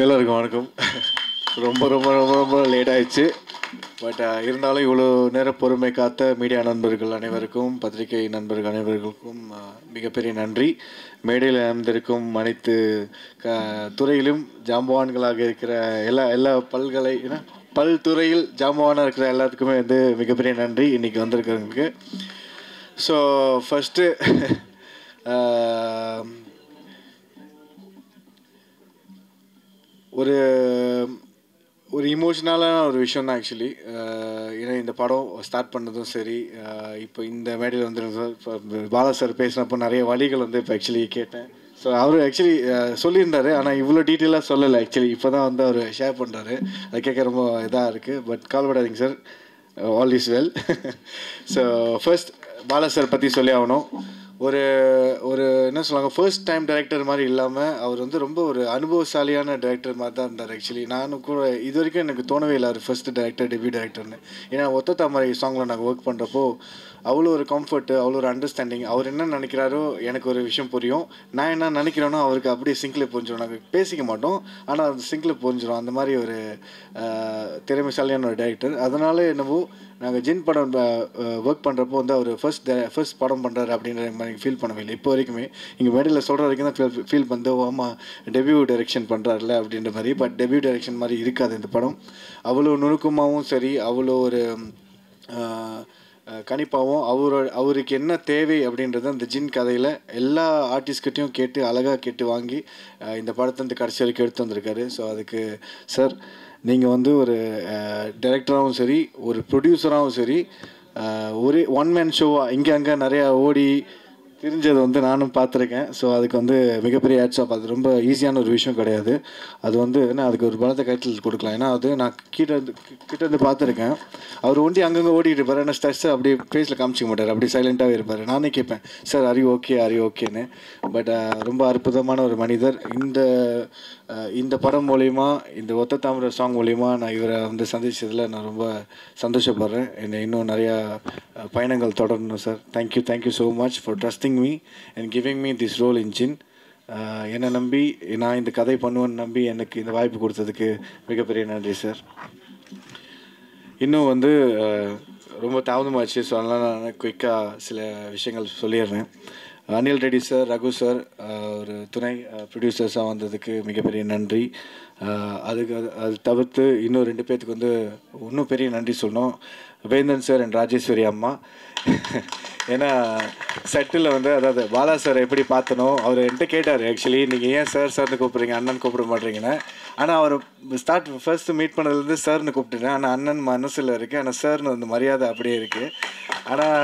எல்லாருக்கும் வணக்கம். ரொம்ப ரொம்ப ரொம்ப ரொம்ப லேட் ஆயிடுச்சு. பட் இருந்தாலும் இவ்வளோ நேரம் பொறுமை காத்த மீடியா நண்பர்கள் அனைவருக்கும், பத்திரிகை நண்பர்கள் அனைவர்களுக்கும் மிகப்பெரிய நன்றி. மேடையில் அமர்ந்திருக்கும் அனைத்து துறையிலும் ஜாம்பவான்களாக இருக்கிற எல்லா பல்துறையில் ஜாம்பவானாக இருக்கிற எல்லாத்துக்குமே வந்து மிகப்பெரிய நன்றி இன்றைக்கி வந்திருக்கிறவங்களுக்கு. ஸோ ஃபஸ்ட்டு ஒரு இமோஷ்னலான ஒரு விஷயம் தான் ஆக்சுவலி. ஏன்னா இந்த படம் ஸ்டார்ட் பண்ணதும் சரி, இப்போ இந்த மேடையில் வந்து இப்போ பாலா சார் பேசினப்போ நிறைய வழிகள் வந்து இப்போ ஆக்சுவலி கேட்டேன். ஸோ அவர் ஆக்சுவலி சொல்லியிருந்தார், ஆனால் இவ்வளோ டீட்டெயிலாக சொல்லலை ஆக்சுவலி. இப்போ தான் வந்து அவர் ஷேர் பண்ணுறாரு. அது கேட்க ரொம்ப இதாக இருக்குது. பட் கவலைப்படாதீங்க sir, all is well. So first Bala sir பற்றி சொல்லி ஆகணும். ஒரு என்ன சொல்லுவாங்க, ஃபர்ஸ்ட் டைம் டைரக்டர் மாதிரி இல்லாமல் அவர் வந்து ரொம்ப ஒரு அனுபவசாலியான டைரக்டர் மாதிரி தான் இருந்தார் ஆக்சுவலி. நானும் கூட இது வரைக்கும் எனக்கு தோணவே இல்லை அவர் ஃபர்ஸ்ட் டைரக்டர், டெபியூ டைரக்டர்னு. ஏன்னா ஒத்த தாமரை சாங்கில் நாங்கள் ஒர்க் பண்ணுறப்போ அவ்வளோ ஒரு கம்ஃபர்ட்டு, அவ்வளோ ஒரு அண்டர்ஸ்டாண்டிங். அவர் என்ன நினைக்கிறாரோ எனக்கு ஒரு விஷயம் புரியும், நான் என்ன நினைக்கிறேனோ அவருக்கு அப்படியே சிங்கில் புரிஞ்சிடும். நாங்கள் பேசிக்க மாட்டோம், ஆனால் அது சிங்கில் புரிஞ்சிடும். அந்த மாதிரி ஒரு திறமைசாலியான ஒரு டைரக்டர். அதனால என்னவோ நாங்கள் ஜின் படம் ஒர்க் பண்ணுறப்போ வந்து அவர் ஃபர்ஸ்ட் படம் பண்ணுறாரு அப்படின்ற மாதிரி ஃபீல் பண்ணவே இல்லை இப்போ வரைக்குமே. இங்கே மேடையில் சொல்கிற வரைக்கும் தான் ஃபீல் பண்ணி ஆமாம் டெபியூ டைரெக்ஷன் பண்ணுறாருல அப்படின்ற மாதிரி. பட் டெபியூ டைரெக்ஷன் மாதிரி இருக்காது இந்த படம். அவ்வளோ நுணுக்கமாகவும் சரி, அவ்வளோ ஒரு கணிப்பாகவும் அவருக்கு என்ன தேவை அப்படின்றது அந்த ஜின் கதையில் எல்லா ஆர்டிஸ்ட்கிட்டையும் கேட்டு அழகாக கேட்டு வாங்கி இந்த படத்தை வந்து கடைசி வரைக்கும் எடுத்து வந்திருக்காரு. ஸோ அதுக்கு சார், நீங்கள் வந்து ஒரு டைரக்டராகவும் சரி, ஒரு ப்ரொடியூசராகவும் சரி, ஒரே ஒன் மேன் ஷோவாக இங்கே அங்கே நிறையா ஓடி தெரிஞ்சது வந்து நானும் பார்த்துருக்கேன். ஸோ அதுக்கு வந்து மிகப்பெரிய ஹேட்ஸ் ஆஃப். அது ரொம்ப ஈஸியான ஒரு விஷயம் கிடையாது. அது வந்து ஏன்னா அதுக்கு ஒரு பலத்தை கைத்தில் கொடுக்கலாம். ஏன்னா அது நான் கிட்டேருந்து பார்த்துருக்கேன். அவர் ஒண்டி அங்கங்கே ஓடிட்டு இருப்பார். ஆனால் ஸ்ட்ரெஸ்ஸை அப்படியே ஃபேஸில் காமிச்சிக்க மாட்டார், அப்படியே சைலண்ட்டாகவே இருப்பார். நானே கேட்பேன், சார் அறி ஓகேன்னு. பட் ரொம்ப அற்புதமான ஒரு மனிதர். இந்த படம் மூலிமா, இந்த ஒத்த தாமரை சாங் மூலிமா நான் இவரை வந்து சந்தித்ததில் நான் ரொம்ப சந்தோஷப்படுறேன். என்னை இன்னும் நிறையா பயணங்கள் தொடரணும் sir. Thank you so much for trusting me and giving me this role in Jinn. என்னை நம்பி நான் இந்த கதை பண்ணுவேன்னு நம்பி எனக்கு இந்த வாய்ப்பு கொடுத்ததுக்கு மிகப்பெரிய நன்றி சார். இன்னும் வந்து ரொம்ப தாமதமாச்சு. ஸோ அதனால் நான் குயிக்காக சில விஷயங்கள் சொல்லிடுறேன். அனில் ரெட்டி சார், ரகு சார் ஒரு துணை ப்ரொடியூசர்ஸாக வந்ததுக்கு மிகப்பெரிய நன்றி. அது தவிர்த்து இன்னும் 2 பேர்த்துக்கு வந்து இன்னும் பெரிய நன்றி சொல்லணும். வேந்தன் சார் அண்ட் ராஜேஸ்வரி அம்மா. ஏன்னா செட்டில் வந்து அதாவது பாலா சார் எப்படி பார்த்தனோ, அவர் என்கிட்ட கேட்டார் ஆக்சுவலி, நீங்கள் ஏன் சார்னு கூப்பிட்றீங்க, அண்ணன் கூப்பிட மாட்டேறீங்கன்னு. ஆனால் அவர் ஃபர்ஸ்ட்டு மீட் பண்ணதுலேருந்து சார்னு கூப்பிட்டுட்டேன். ஆனால் அண்ணன் மனசில் இருக்குது, ஆனால் சார்னு வந்து மரியாதை அப்படியே இருக்குது. ஆனால்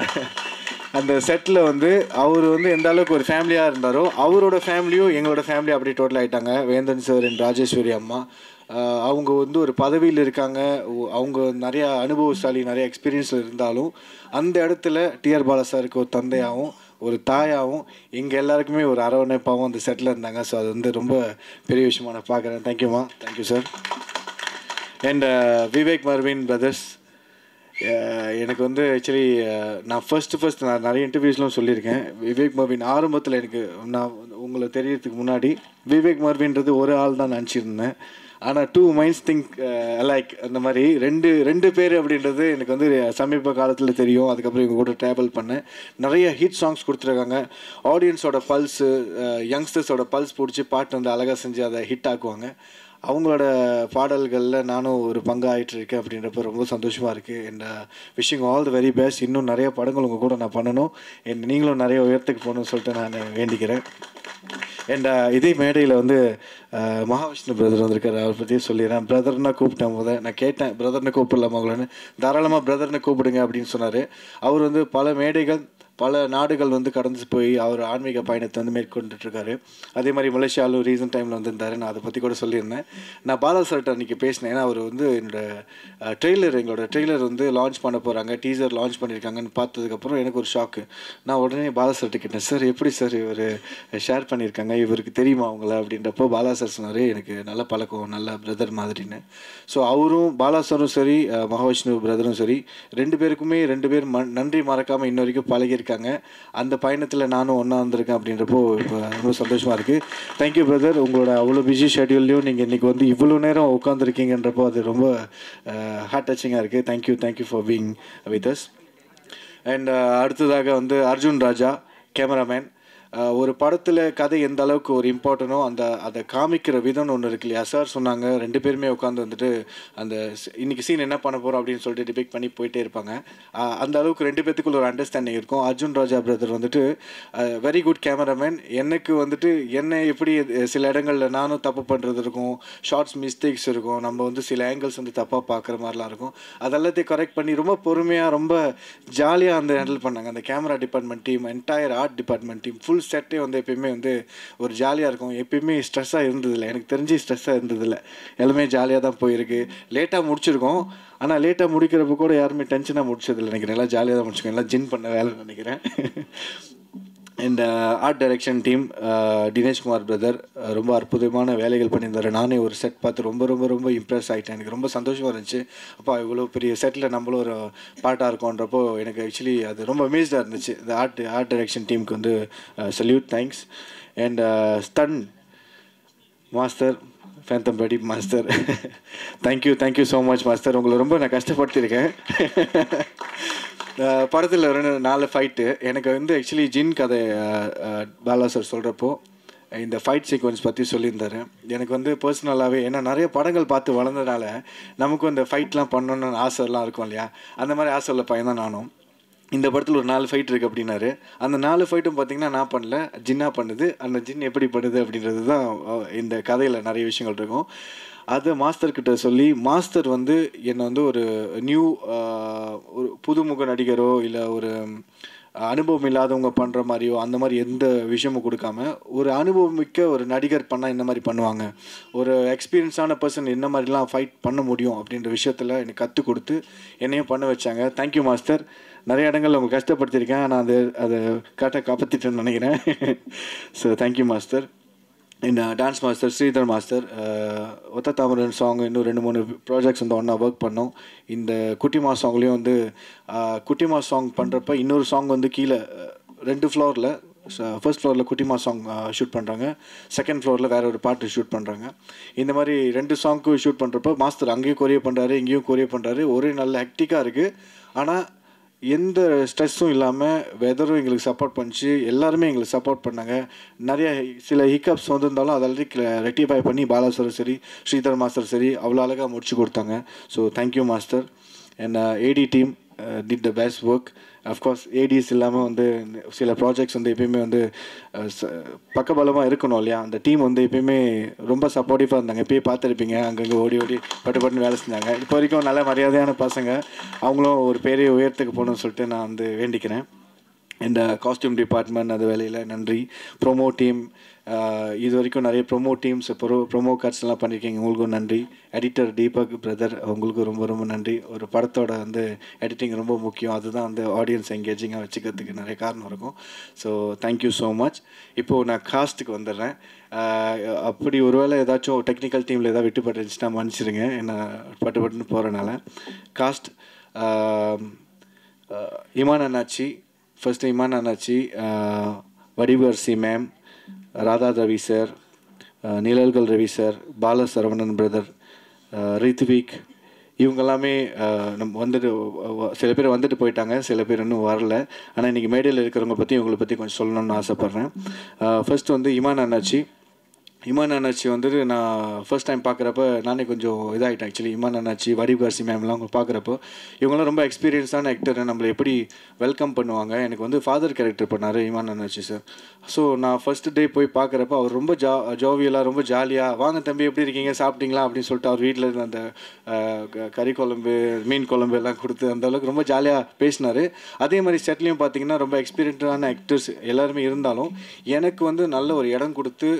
அந்த செட்டில் வந்து அவர் வந்து எந்த அளவுக்கு ஒரு ஃபேமிலியாக இருந்தாரோ, அவரோட ஃபேமிலியும் எங்களோட ஃபேமிலி அப்படி டோட்டல் ஆகிட்டாங்க. வேந்தன் சார் அண்ட் ராஜேஸ்வரி அம்மா அவங்க வந்து ஒரு பதவியில் இருக்காங்க. அவங்க நிறையா அனுபவசாலி, நிறைய எக்ஸ்பீரியன்ஸில் இருந்தாலும் அந்த இடத்துல டிஆர் பாலா சாருக்கு ஒரு தந்தையாகவும் ஒரு தாயாகவும் எங்கள் எல்லாருக்குமே ஒரு அரவணைப்பாகவும் அந்த செட்டில் இருந்தாங்க. ஸோ அது வந்து ரொம்ப பெரிய விஷயமா நான் பார்க்குறேன். தேங்க்யூம்மா, thank you sir. And Vivek Marvin brothers, எனக்கு வந்து ஆக்சுவலி நான் ஃபர்ஸ்ட் நான் நிறைய இன்டர்வியூஸ்லாம் சொல்லியிருக்கேன். விவேக் மர்வின் ஆரம்பத்தில் எனக்கு நான் உங்களை தெரியறதுக்கு முன்னாடி விவேக் மர்வின்றது ஒரு ஆள் தான் நினச்சிருந்தேன். ஆனால் 2 minds think alike அந்த மாதிரி ரெண்டு பேர் அப்படின்றது எனக்கு வந்து சமீப காலத்தில் தெரியும். அதுக்கப்புறம் இவங்க கூட ட்ராவல் பண்ணேன். நிறைய ஹிட் சாங்ஸ் கொடுத்துருக்காங்க. ஆடியன்ஸோட பல்ஸு, யங்ஸ்டர்ஸோட பல்ஸ் பிடிச்சி பாட்டு வந்து அழகாக செஞ்சு அதை ஹிட் ஆக்குவாங்க. அவங்களோட பாடல்களில் நானும் ஒரு பங்காயிட்டு இருக்கேன் அப்படின்றப்ப ரொம்ப சந்தோஷமாக இருக்குது. And wishing all the very best. இன்னும் நிறைய படங்கள் உங்கள் கூட நான் பண்ணணும், நீங்களும் நிறைய உயரத்துக்கு போகணும்னு சொல்லிட்டு நான் வேண்டிக்கிறேன். அண்ட் இதே மேடையில் வந்து மகாவிஷ்ணு பிரதர் வந்திருக்காரு. அவரை பற்றியே சொல்லிடுறேன். பிரதர்னா கூப்பிட்டேன். நான் கேட்டேன், பிரதர்னு கூப்பிடலாமா உங்களன்னு. தாராளமாக பிரதர்னு கூப்பிடுங்க அப்படின்னு சொன்னார். அவர் வந்து பல மேடைகள், பல நாடுகள் வந்து கடந்து போய் அவர் ஆன்மீக பயணத்தை வந்து மேற்கொண்டுட்ருக்காரு. அதே மாதிரி மலேசியாவில் ரீசன்ட் டைமில் வந்திருந்தார். நான் அதை பற்றி கூட சொல்லியிருந்தேன். நான் பாலா சார்கிட்ட அன்றைக்கி பேசினேன். ஏன்னா அவர் வந்து எங்களோட ட்ரெய்லர் வந்து லான்ச் பண்ண போகிறாங்க, டீசர் லான்ச் பண்ணியிருக்காங்கன்னு பார்த்ததுக்கப்புறம் எனக்கு ஒரு ஷாக்கு. நான் உடனே பாலா சார்கிட்ட கேட்டேன், சார் எப்படி சார் இவர் ஷேர் பண்ணியிருக்காங்க, இவருக்கு தெரியுமா அவங்கள அப்படின்றப்போ பாலா சார் சொன்னார், எனக்கு நல்ல பழக்கம், நல்ல பிரதர் மாதிரின்னு. ஸோ அவரும் பாலா சாரும் சரி, மகாவிஷ்ணு பிரதரும் சரி, 2 பேருக்குமே 2 பேர் நன்றி மறக்காமல் இன்ன வரைக்கும் பழகியிருக்காங்க. இருக்காங்க. அந்த பயணத்தில் நானும் ஒன்றா வந்திருக்கேன் அப்படின்றப்போ இப்போ ரொம்ப சந்தோஷமாக இருக்குது. Thank you brother. உங்களோட அவ்வளோ பிஸி ஷெட்யூல்லையும் நீங்கள் இன்றைக்கி வந்து இவ்வளோ நேரம் உட்காந்துருக்கீங்கன்றப்போ அது ரொம்ப ஹார்ட் டச்சிங்காக இருக்குது. Thank you for being with us. And அடுத்ததாக வந்து அர்ஜுன் ராஜா கேமராமேன். ஒரு படத்தில் கதை எந்த அளவுக்கு ஒரு இம்பார்ட்டனோ அதை காமிக்கிற விதம்னு ஒன்று இருக்கு இல்லையா? சார் சொன்னாங்க 2 பேருமே உட்காந்து வந்துட்டு அந்த இன்றைக்கி சீன் என்ன பண்ண போகிறோம் அப்படின்னு சொல்லிட்டு டிபேட் பண்ணி போயிட்டே இருப்பாங்க. அந்த அளவுக்கு 2 பேத்துக்குள்ள ஒரு அண்டர்ஸ்டாண்டிங் இருக்கும். அர்ஜுன் ராஜா பிரதர் வந்துட்டு வெரி குட் கேமராமேன். எனக்கு வந்துட்டு என்ன எப்படி சில இடங்களில் நானும் தப்பு பண்ணுறது இருக்கும், ஷார்ட்ஸ் மிஸ்டேக்ஸ் இருக்கும், நம்ம வந்து சில ஆங்கிள்ஸ் வந்து தப்பாக பார்க்குற மாதிரிலாம் இருக்கும். அதெல்லாத்தையும் கரெக்ட் பண்ணி ரொம்ப பொறுமையாக ரொம்ப ஜாலியாக வந்து ஹேண்டில் பண்ணாங்க. அந்த camera department team, entire art department team, full செட்டே வந்து எப்பயுமே வந்து ஒரு ஜாலியாக இருக்கும். எப்பயுமே ஸ்ட்ரெஸ்ஸாக இருந்ததில்லை, எனக்கு தெரிஞ்சு ஸ்ட்ரெஸ்ஸாக இருந்ததில்லை. எல்லாமே ஜாலியாக தான் போயிருக்கு. லேட்டாக முடிச்சிருக்கோம், ஆனால் லேட்டாக முடிக்கிறப்ப கூட யாருமே டென்ஷனாக முடிச்சதில்லை நினைக்கிறேன். எல்லாம் ஜாலியாக தான் முடிச்சுக்கோங்க. எல்லாம் ஜின் பண்ண வேலை நினைக்கிறேன். இந்த art direction team Dineshkumar brother ரொம்ப அற்புதமான வேலைகள் பண்ணியிருந்தார். நானே ஒரு செட் பார்த்து ரொம்ப ரொம்ப ரொம்ப இம்ப்ரெஸ் ஆகிட்டேன். எனக்கு ரொம்ப சந்தோஷமாக இருந்துச்சு. அப்போ இவ்வளோ பெரிய செட்டில் நம்மளும் ஒரு பார்ட்டாக இருக்கோன்றப்போ எனக்கு ஆக்சுவலி அது ரொம்ப அமேஸ்டாக இருந்துச்சு. இந்த ஆர்ட் டைரக்ஷன் டீமுக்கு வந்து salute, thanks. And stun master phantom Pradeep master, thank you so much master. உங்களை ரொம்ப நான் கஷ்டப்படுத்தியிருக்கேன். படத்தில் 4 ஃபைட்டு எனக்கு வந்து ஆக்சுவலி ஜின் கதை பாலா சார் சொல்கிறப்போ இந்த ஃபைட் சீக்வன்ஸ் பற்றி சொல்லியிருந்தார். எனக்கு வந்து பர்சனலாகவே ஏன்னா நிறைய படங்கள் பார்த்து வளர்ந்ததுனால நமக்கும் இந்த ஃபைட்லாம் பண்ணணுன்னு ஆசைலாம் இருக்கும் இல்லையா? அந்த மாதிரி ஆசை உள்ள பையன் தான் நானும். இந்த படத்தில் ஒரு 4 ஃபைட் இருக்குது அப்படின்னாரு. அந்த 4 ஃபைட்டும் பார்த்திங்கன்னா நான் பண்ணல, ஜின்னாக பண்ணுது. அந்த ஜின் எப்படி பண்ணுது அப்படின்றது தான் இந்த கதையில் நிறைய விஷயங்கள் இருக்கும். அதை மாஸ்டர்கிட்ட சொல்லி மாஸ்டர் வந்து என்னை வந்து ஒரு ஒரு புதுமுக நடிகரோ இல்லை ஒரு அனுபவம் இல்லாதவங்க பண்ணுற மாதிரியோ அந்த மாதிரி எந்த விஷயமும் கொடுக்காம ஒரு அனுபவமிக்க ஒரு நடிகர் பண்ணால் இந்த மாதிரி பண்ணுவாங்க, ஒரு எக்ஸ்பீரியன்ஸான பர்சன் என்ன மாதிரிலாம் ஃபைட் பண்ண முடியும் அப்படின்ற விஷயத்தில் எனக்கு கற்றுக் கொடுத்து என்னையும் பண்ண வச்சாங்க. Thank you master. நிறைய இடங்களில் உங்களுக்கு கஷ்டப்படுத்தியிருக்கேன், நான் அதை கரெக்டாக காப்பாற்றிட்டேன்னு நினைக்கிறேன். So thank you master. இந்த டான்ஸ் மாஸ்டர் ஸ்ரீதர் மாஸ்டர், ஒத்த தாமரன் சாங் இன்னும் 2-3 ப்ராஜெக்ட்ஸ் வந்து ஒன்றா ஒர்க் பண்ணோம். இந்த குட்டிமா சாங்லேயும் வந்து குட்டிமா சாங் பண்ணுறப்ப இன்னொரு சாங் வந்து கீழே 2 ஃப்ளோரில், ஃபர்ஸ்ட் ஃப்ளோரில் குட்டிமா சாங் ஷூட் பண்ணுறாங்க, செகண்ட் ஃப்ளோரில் வேறு ஒரு பாட்டு ஷூட் பண்ணுறாங்க. இந்த மாதிரி 2 சாங்க்கும் ஷூட் பண்ணுறப்போ மாஸ்டர் அங்கேயும் கொரியோ பண்ணுறாரு, இங்கேயும் கொரியோ பண்ணுறாரு. ஒரே நல்ல ஹெக்டிக்காக இருக்குது. ஆனால் எந்த ஸ்ட்ரெஸ்ஸும் இல்லாமல் வெதரும் எங்களுக்கு சப்போர்ட் பண்ணிச்சு, எல்லாருமே எங்களுக்கு சப்போர்ட் பண்ணாங்க. நிறைய சில ஹிக்கப்ஸ் வந்திருந்தாலும் அதெல்லாம் ரெக்டிஃபை பண்ணி பாலா சார் சரி ஸ்ரீதர் மாஸ்டர் சரி அவ்வளோ அழகாக முடிச்சு கொடுத்தாங்க. So thank you master. And AD team did the best work. Of course ADs இல்லாமல் வந்து சில ப்ராஜெக்ட்ஸ் வந்து எப்பயுமே வந்து பக்கபலமாக இருக்கணும் இல்லையா? அந்த டீம் வந்து எப்பயுமே ரொம்ப சப்போர்ட்டிவாக இருந்தாங்க. எப்பயே பார்த்துருப்பீங்க, அங்கங்கே ஓடி பட்டு வேலை செஞ்சாங்க. இப்போ வரைக்கும் நல்ல மரியாதையான பசங்க. அவங்களும் ஒரு பெரிய உயரத்துக்கு போகணும்னு சொல்லிட்டு நான் வந்து வேண்டிக்கிறேன். இந்த காஸ்டியூம் டிபார்ட்மெண்ட் அது வேலையில் நன்றி. ப்ரொமோ டீம், இது வரைக்கும் நிறைய ப்ரொமோ டீம்ஸ் ப்ரொமோ கார்ட்ஸ்லாம் பண்ணியிருக்கீங்க, உங்களுக்கும் நன்றி. எடிட்டர் தீபக் பிரதர், உங்களுக்கும் ரொம்ப ரொம்ப நன்றி. ஒரு படத்தோட வந்து எடிட்டிங் ரொம்ப முக்கியம், அதுதான் வந்து ஆடியன்ஸ் எங்கேஜிங்காக வச்சுக்கிறதுக்கு நிறைய காரணம் இருக்கும். So thank you so much. இப்போது நான் காஸ்ட்டுக்கு வந்துடுறேன். அப்படி ஒருவேளை ஏதாச்சும் டெக்னிக்கல் டீமில் ஏதாவது விட்டுப்பட்டு இருந்துச்சுன்னா மன்னிச்சிடுங்க, என்ன பட்டுன்னு போகிறனால. Cost Imman Annachi, first Imman Annachi, வடிவர்சி ma'am, Radha Ravi sir, நிழல்கள் ரவி சார், பால சரவணன் பிரதர், ரித்விக், இவங்க எல்லாமே நம்ம வந்துட்டு சில பேர் வந்துட்டு போயிட்டாங்க, சில பேர் இன்னும் வரல. ஆனால் இன்றைக்கி மேடையில் இருக்கிறவங்க பற்றி இவங்களை பற்றி கொஞ்சம் சொல்லணும்னு ஆசைப்பட்றேன். ஃபர்ஸ்ட் வந்து இமான் அண்ணாச்சி வந்துட்டு நான் ஃபர்ஸ்ட் டைம் பார்க்குறப்ப நானே கொஞ்சம் இதாகிட்டேன் ஆக்சுவலி. இமான் அண்ணாச்சி, வடிவகாசி மேம்லாம் அவங்க பார்க்குறப்போ இவங்களாம் ரொம்ப எக்ஸ்பீரியன்ஸான ஆக்டர், நம்மளை எப்படி வெல்கம் பண்ணுவாங்க. எனக்கு வந்து ஃபாதர் கேரக்டர் பண்ணார் இமான் அண்ணாச்சி சார். ஸோ நான் ஃபர்ஸ்ட் டே போய் பார்க்குறப்ப அவர் ரொம்ப ஜோவியலாக ரொம்ப ஜாலியாக, வாங்க தம்பி எப்படி இருக்கீங்க, சாப்பிட்டீங்களா அப்படின்னு சொல்லிட்டு அவர் வீட்டில் இருந்த அந்த கறி குழம்பு, மீன் குழம்பு எல்லாம் கொடுத்து அந்தளவுக்கு ரொம்ப ஜாலியாக பேசினார். அதே மாதிரி செட்லேயும் பார்த்தீங்கன்னா ரொம்ப எக்ஸ்பீரியன்ஸான ஆக்டர்ஸ் எல்லாருமே இருந்தாலும் எனக்கு வந்து நல்ல ஒரு இடம் கொடுத்து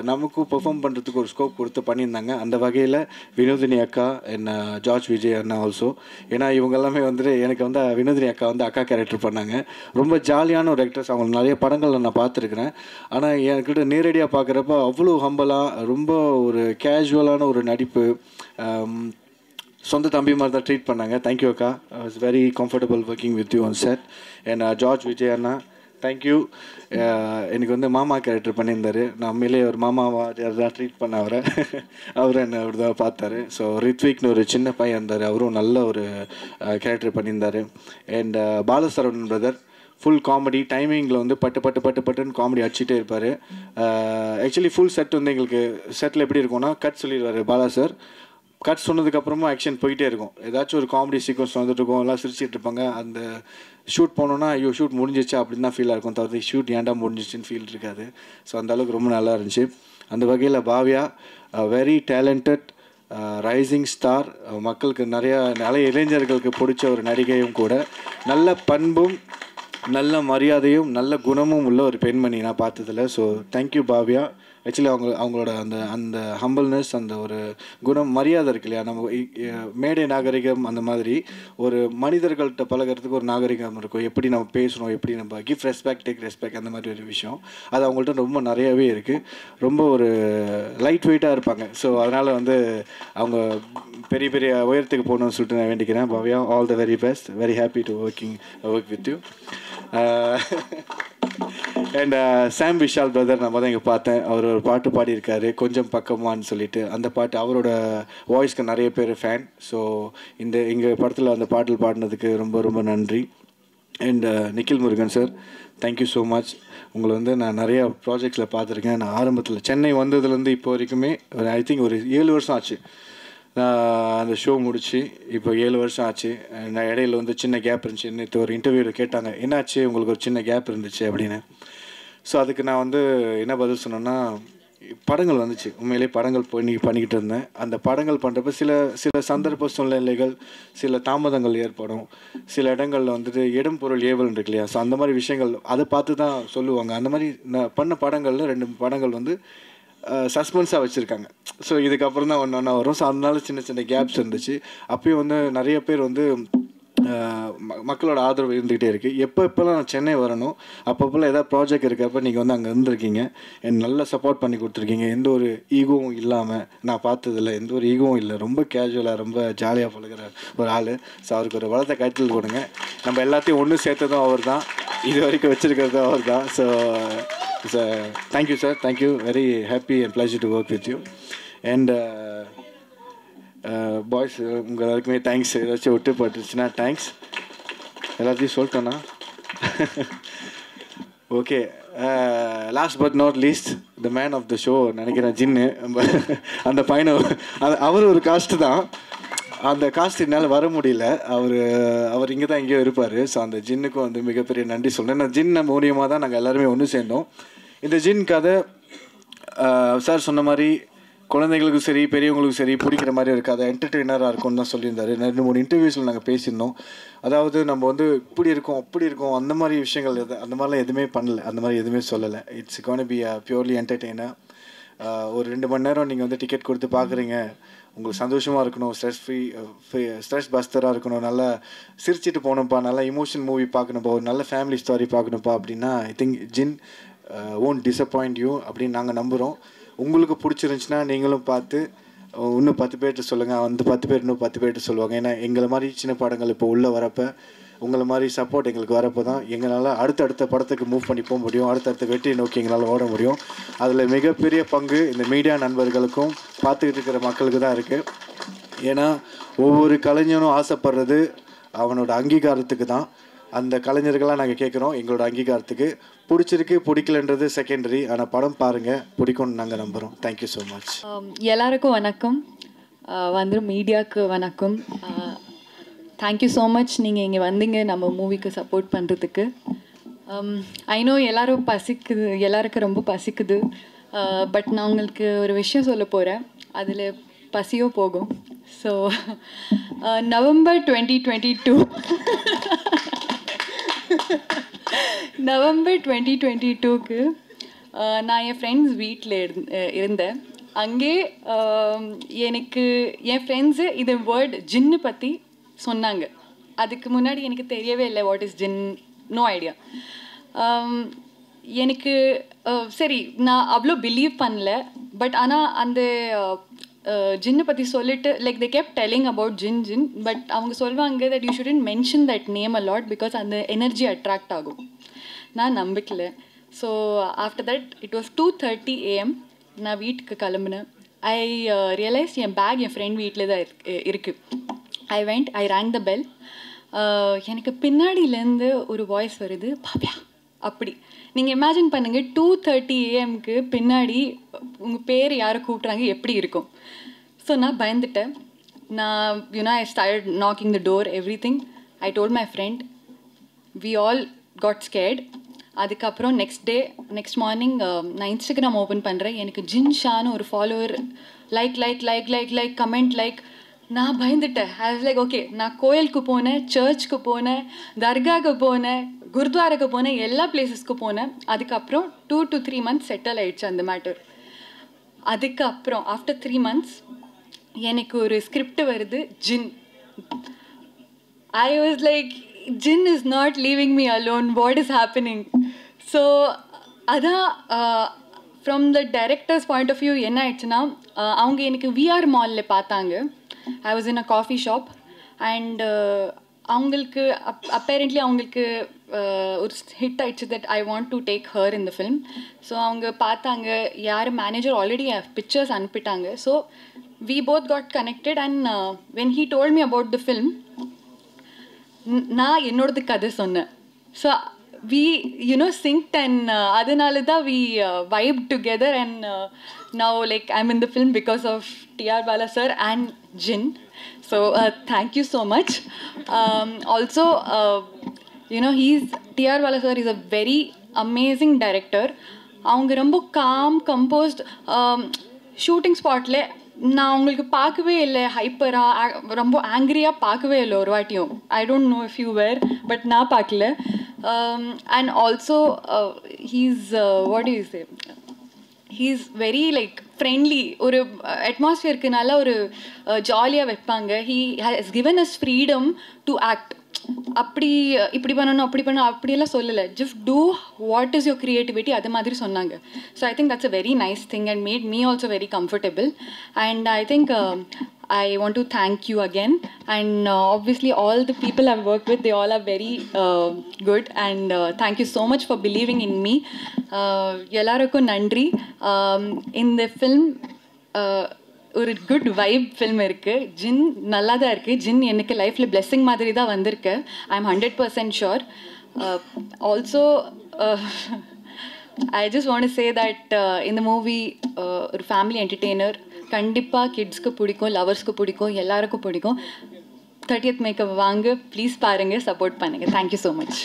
நமக்கும் பெர்ஃபார்ம் பண்ணுறதுக்கு ஒரு ஸ்கோப் கொடுத்து பண்ணியிருந்தாங்க. அந்த வகையில் வினோதினி அக்கா, என்ன ஜார்ஜ் விஜய் அண்ணா ஆல்சோ. ஏன்னா இவங்க எல்லாமே வந்துட்டு எனக்கு வந்து வினோதினி அக்கா வந்து அக்கா கேரக்டர் பண்ணாங்க. ரொம்ப ஜாலியான ஒரு ஆக்டர்ஸ். அவங்க நிறைய படங்களில் நான் பார்த்துருக்குறேன். ஆனால் என்கிட்ட நேரடியாக பார்க்குறப்ப அவ்வளோ ஹம்பலாக ரொம்ப ஒரு கேஷுவலான ஒரு நடிப்பு. சொந்த தம்பி மாதிரி தான் ட்ரீட் பண்ணாங்க. தேங்க்யூ அக்கா. I was very comfortable working with you on set. And George Vijay Anna, thank you. எனக்கு வந்து மாமா கேரக்டர் பண்ணியிருந்தார். நான் உண்மையிலே ஒரு மாமாவா தான் ட்ரீட் பண்ண அவரை. அவர் என்ன அவர் தான் பார்த்தாரு. ஸோ ரித்விக்னு ஒரு சின்ன பையன் இருந்தார், அவரும் நல்ல ஒரு கேரக்டர் பண்ணியிருந்தார். And Bala Saravanan brother full comedy டைமிங்கில் வந்து பட்டுன்னு காமெடி அடிச்சுட்டே இருப்பார். ஆக்சுவலி ஃபுல் செட் வந்து எங்களுக்கு செட்டில் எப்படி இருக்கும்னா, கட் சொல்லிடுவார் பாலா சார். கட் சொன்னதுக்கப்புறமா ஆக்ஷன் போயிட்டே இருக்கும். ஏதாச்சும் ஒரு காமெடி சீக்வன்ஸ் வந்துட்டு இருக்கும், எல்லாம் சிரிச்சிட்டு இருப்பாங்க. அந்த ஷூட் போனோன்னா ஐயோ ஷூட் முடிஞ்சிச்சா அப்படின்னு தான் ஃபீலாக இருக்கும், தவிர ஷூட் ஏன்டா முடிஞ்சிச்சின்னு ஃபீல் இருக்காது. ஸோ அந்தளவுக்கு ரொம்ப நல்லா இருந்துச்சு. அந்த வகையில் Bhavya very talented rising star, மக்களுக்கு நிறைய இளைஞர்களுக்கு பிடிச்ச ஒரு நடிகையும் கூட. நல்ல பண்பும் நல்ல மரியாதையும் நல்ல குணமும் உள்ள ஒரு பெண்மணி நான் பார்த்ததில்ல. So thank you Bhavya. ஆக்சுவலி அவங்களோட அந்த ஹம்பிள்னஸ், அந்த ஒரு குணம், மரியாதை இருக்கு இல்லையா, நம்ம மேடை நாகரிகம் அந்த மாதிரி ஒரு மனிதர்கள்ட்ட பழகிறதுக்கு ஒரு நாகரிகம் இருக்கும். எப்படி நம்ம பேசணும், எப்படி நம்ம கிவ் ரெஸ்பெக்ட், டேக் ரெஸ்பெக்ட், அந்த மாதிரி ஒரு விஷயம் அது அவங்கள்ட்ட ரொம்ப நிறையவே இருக்குது. ரொம்ப ஒரு லைட் வெயிட்டாக இருப்பாங்க. ஸோ அதனால் வந்து அவங்க பெரிய பெரிய உயரத்துக்கு போகணும்னு சொல்லிட்டு நான் வேண்டிக்கிறேன். Bhavya, all the very best. Very happy to work with you. And Sam Vishal brother நம்ம தான் இங்கே பார்த்தேன். அவர் ஒரு பாட்டு பாடியிருக்காரு, கொஞ்சம் பக்கமான்னு சொல்லிட்டு. அந்த பாட்டு அவரோட வாய்ஸ்க்கு நிறைய பேர் ஃபேன். ஸோ எங்கள் படத்தில் அந்த பாட்டில் பாடினதுக்கு ரொம்ப ரொம்ப நன்றி. And Nikhil Murugan sir, thank you so much. உங்களை வந்து நான் நிறையா ப்ராஜெக்ட்ஸில் பார்த்துருக்கேன். நான் ஆரம்பத்தில் சென்னை வந்ததுலேருந்து இப்போ வரைக்குமே ஐ திங்க் ஒரு 7 வருஷம் ஆச்சு நான் அந்த ஷோ முடிச்சு. இப்போ 7 வருஷம் ஆச்சு. நான் இடையில வந்து சின்ன கேப் இருந்துச்சு. நேற்று ஒரு இன்டர்வியூவில் கேட்டாங்க, என்னாச்சு உங்களுக்கு ஒரு சின்ன கேப் இருந்துச்சு அப்படின்னு. ஸோ அதுக்கு நான் வந்து என்ன பதில் சொன்னேன்னா, படங்கள் வந்துச்சு, உண்மையிலே படங்கள் பண்ணிக்கிட்டு இருந்தேன். அந்த படங்கள் பண்ணுறப்ப சில சந்தர்ப்ப சூழ்நிலைகள், சில தாமதங்கள் ஏற்படும். சில இடங்களில் வந்துட்டு இடம் பொருள் ஏவல் இருக்கு இல்லையா, ஸோ அந்த மாதிரி விஷயங்கள் அதை பார்த்து தான் சொல்லுவாங்க. அந்த மாதிரி நான் பண்ண படங்களில் 2 படங்கள் வந்து சஸ்பென்ஸாக வச்சுருக்காங்க. ஸோ இதுக்கப்புறம் தான் ஒன்று வரும். ஸோ அதனால சின்ன கேப்ஸ் இருந்துச்சு. அப்பயும் வந்து நிறைய பேர் வந்து மக்களோட ஆதரவு இருந்துக்கிட்டே இருக்குது. எப்போல்லாம் நான் சென்னை வரணும், அப்பப்போல்லாம் ஏதாவது ப்ராஜெக்ட் இருக்கிறப்ப நீங்கள் வந்து அங்கே இருந்திருக்கீங்க, எனக்கு நல்லா சப்போர்ட் பண்ணி கொடுத்துருக்கீங்க. எந்த ஒரு ஈகோவும் இல்லாமல் நான் பார்த்ததில்ல, எந்த ஒரு ஈகோவும் இல்லை. ரொம்ப கேஷுவலாக ரொம்ப ஜாலியாக பழகிற ஒரு ஆள். ஸோ அவருக்கு ஒரு வளர்த்த கைத்தல் கொடுங்க. நம்ம எல்லாத்தையும் ஒன்று சேர்த்ததும் அவர் தான், இது வரைக்கும் வச்சுருக்கிறதும் அவர் தான். So thank you sir, thank you. Very happy and pleasure to work with you. And boys உங்கள் எல்லாருக்குமே தேங்க்ஸ். ஏதாச்சும் விட்டு போட்டுருச்சுன்னா தேங்க்ஸ். எல்லாத்தையும் சொல்லிட்டோன்னா okay. Last but not least, the man of the show நினைக்கிறேன், ஜின்னு. அந்த பையனை அவர் ஒரு காஸ்ட்டு தான். அந்த காஸ்ட் என்னால் வர முடியல. அவர் இங்கே தான் எங்கேயோ இருப்பார். ஸோ அந்த ஜின்னுக்கும் வந்து மிகப்பெரிய நன்றி சொல்கிறேன். நான் ஜின் மூலியமாக தான் நாங்கள் எல்லாருமே ஒன்று சேர்ந்தோம். இந்த ஜின் கதை சார் சொன்ன மாதிரி குழந்தைங்களுக்கும் சரி பெரியவங்களுக்கும் சரி பிடிக்கிற மாதிரி இருக்காது, என்டர்டெய்னராக இருக்கும்னு தான் சொல்லியிருந்தாரு. 2-3 இன்டர்வியூஸில் நாங்கள் பேசியிருந்தோம். அதாவது நம்ம வந்து இப்படி இருக்கோம் அப்படி இருக்கோம் அந்த மாதிரி விஷயங்கள் அந்த மாதிரிலாம் எதுவுமே பண்ணல, அந்த மாதிரி எதுவுமே சொல்லலை. It's gonna be purely entertainer. ஒரு 2 மணி நேரம் நீங்கள் வந்து டிக்கெட் கொடுத்து பார்க்குறீங்க, உங்களுக்கு சந்தோஷமாக இருக்கணும், ஸ்ட்ரெஸ் பஸ்டராக இருக்கணும், நல்லா சிரிச்சிட்டு போகணும்ப்பா, நல்லா இமோஷன் மூவி பார்க்கணும்ப்பா, ஒரு நல்ல ஃபேமிலி ஸ்டோரி பார்க்கணும்ப்பா அப்படின்னா I think Jinn won't disappoint you அப்படின்னு நாங்கள் நம்புகிறோம். உங்களுக்கு பிடிச்சிருந்துச்சின்னா நீங்களும் பார்த்து இன்னும் 10 பேர்கிட்ட சொல்லுங்கள். அந்த 10 பேர் இன்னும் 10 பேர்கிட்ட சொல்லுவாங்க. ஏன்னா எங்களை மாதிரி சின்ன படங்கள் இப்போ உள்ளே வரப்போ உங்களை மாதிரி சப்போர்ட் எங்களுக்கு வரப்போ தான் எங்களால் அடுத்தடுத்த படத்துக்கு மூவ் பண்ணி போக முடியும், அடுத்தடுத்த வெற்றியை நோக்கி எங்களால் ஓட முடியும். அதில் மிகப்பெரிய பங்கு இந்த மீடியா நண்பர்களுக்கும் பார்த்துக்கிட்டு இருக்கிற மக்களுக்கு தான் இருக்குது. ஏன்னா ஒவ்வொரு கலைஞனும் ஆசைப்படுறது அவனோட அங்கீகாரத்துக்கு தான். அந்த கலைஞர்களாக நாங்கள் கேட்குறோம் எங்களோட அங்கீகாரத்துக்கு. பிடிச்சிருக்கு பிடிக்கலன்றது செகண்டரி, ஆனால் படம் பாருங்கள், பிடிக்கும்னு நாங்கள் நம்புகிறோம். Thank you so much. எல்லாருக்கும் வணக்கம், வந்து மீடியாவுக்கு வணக்கம். தேங்க்யூ ஸோ மச் நீங்கள் இங்கே வந்தீங்க நம்ம மூவிக்கு சப்போர்ட் பண்ணுறதுக்கு. ஐ நோ எல்லாரும் பசிக்குது, எல்லாருக்கும் ரொம்ப பசிக்குது. பட் நான் உங்களுக்கு ஒரு விஷயம் சொல்ல போகிறேன், அதில் பசியோ போகும். ஸோ நவம்பர் 2022 நவம்பர் 2022க்கு நான் என் ஃப்ரெண்ட்ஸ் வீட்டில் இருந்தேன். அங்கே எனக்கு என் ஃப்ரெண்ட்ஸு இது வேர்ட் ஜின்னு பற்றி சொன்னாங்க. அதுக்கு முன்னாடி எனக்கு தெரியவே இல்லை what is Jinn, no idea. எனக்கு சரி நான் அவ்வளோ பிலீவ் பண்ணல. பட் ஆனால் அந்த ஜின்னை பற்றி சொல்லிட்டு like they kept telling about Jinn but அவங்க சொல்லுவாங்க that you shouldn't mention that name a lot because அந்த எனர்ஜி அட்ராக்ட் ஆகும். நான் நம்பிக்கல. So after that it was 2:30 AM. நான் வீட்டுக்கு கிளம்புனேன். ஐ ரியலைஸ் என் பேக் என் ஃப்ரெண்ட் வீட்டில் தான் இருக்குது. I rang the bell. எனக்கு பின்னாடியிலேருந்து ஒரு வாய்ஸ் வருது, பாவ்யா அப்படி. நீங்கள் இமேஜின் பண்ணுங்கள், 2:30 AMக்கு பின்னாடி உங்கள் பேர் யாரை கூப்பிட்றாங்க, எப்படி இருக்கும்? ஸோ நான் பயந்துட்டேன். நான் I start knocking the door everything. I told my friend. We all got scared. அதுக்கப்புறம் நெக்ஸ்ட் மார்னிங் நான் இன்ஸ்டாகிராம் ஓப்பன் பண்ணுறேன். எனக்கு ஜின் ஷான்னு ஒரு ஃபாலோவர் லைக் கமெண்ட் லைக். நான் பயந்துட்டேன். ஐ வாஸ் லைக் ஓகே, நான் கோயிலுக்கு போனேன், சர்ச்சுக்கு போனேன், தர்காவுக்கு போனேன், குருத்வாராக்கு போனேன், எல்லா பிளேசஸ்க்கு போனேன். அதுக்கப்புறம் 2 to 3 months செட்டில் ஆயிடுச்சு அந்த மேட்டர். அதுக்கப்புறம் ஆஃப்டர் 3 months எனக்கு ஒரு ஸ்கிரிப்ட் வருது, Jinn. I was like, Jinn is not leaving me alone, what is happening? So அதான் from the director's point of view என்ன ஆயிடுச்சுன்னா, அவங்க எனக்கு விஆர் மாலில் பார்த்தாங்க. I was in a coffee shop and அவங்களுக்கு அப்பேரண்ட்லி அவங்களுக்கு ஒரு ஹிட் ஆயிடுச்சு that I want to take her in the film. So அவங்க பார்த்தாங்க, யார் மேனேஜர் ஆல்ரெடி பிக்சர்ஸ் அனுப்பிட்டாங்க. So we both got connected and when he told me about the film, நான் என்னோடது கதை சொன்னேன். ஸோ we synced and அதனால தான் we vibed together and now like I'm in the film because of T.R. Bala sir and Jin. So thank you so much. Also T.R. Bala sir is a very amazing director. அவங்க ரொம்ப com compost. Shooting ஸ்பாட்டில் நான் அவங்களுக்கு பார்க்கவே இல்லை ஹைப்பராக, ரொம்ப ஆங்க்ரியாக பார்க்கவே இல்லை ஒரு வாட்டியும். I don't know if you were, but நான் பார்க்கல. And also he's what do you say, he's very like friendly. ஒரு அட்மாஸ்ஃபியருக்கு நல்லா ஒரு ஜாலியாக வைப்பாங்க. he has given us freedom to act. அப்படி இப்படி பண்ணணும் அப்படி பண்ணணும் அப்படியெல்லாம் சொல்லலை. Just do what is your creativity, அது மாதிரி சொன்னாங்க. So I think that's a very nice thing and made me also very comfortable. And I think I want to thank you again, and obviously all the people I've worked with, they all are very good, and thank you so much for believing in me. Ellarukku nandri. In the film ஒரு good vibe film இருக்குது. ஜின் நல்லா தான் இருக்குது. ஜின் எனக்கு லைஃப்பில் blessing மாதிரி தான் வந்திருக்கு. I am 100% sure. Also I just want to say that இந்த மூவி ஒரு ஃபேமிலி என்டர்டெய்னர். கண்டிப்பாக கிட்ஸ்க்கு பிடிக்கும், லவர்ஸ்க்கு பிடிக்கும், எல்லாருக்கும் பிடிக்கும். 30th மேக்கப் வாங்க, ப்ளீஸ் பாருங்கள், சப்போர்ட் பண்ணுங்கள். Thank you so much.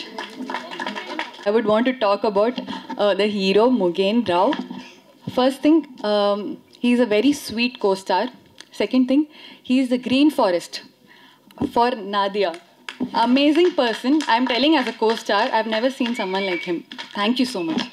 I would want to talk about the hero Mugen Rao. First thing, he is a very sweet co-star. Second thing, he is the green forest for Nadia. Amazing person. I am telling as a co-star, I have never seen someone like him. Thank you so much.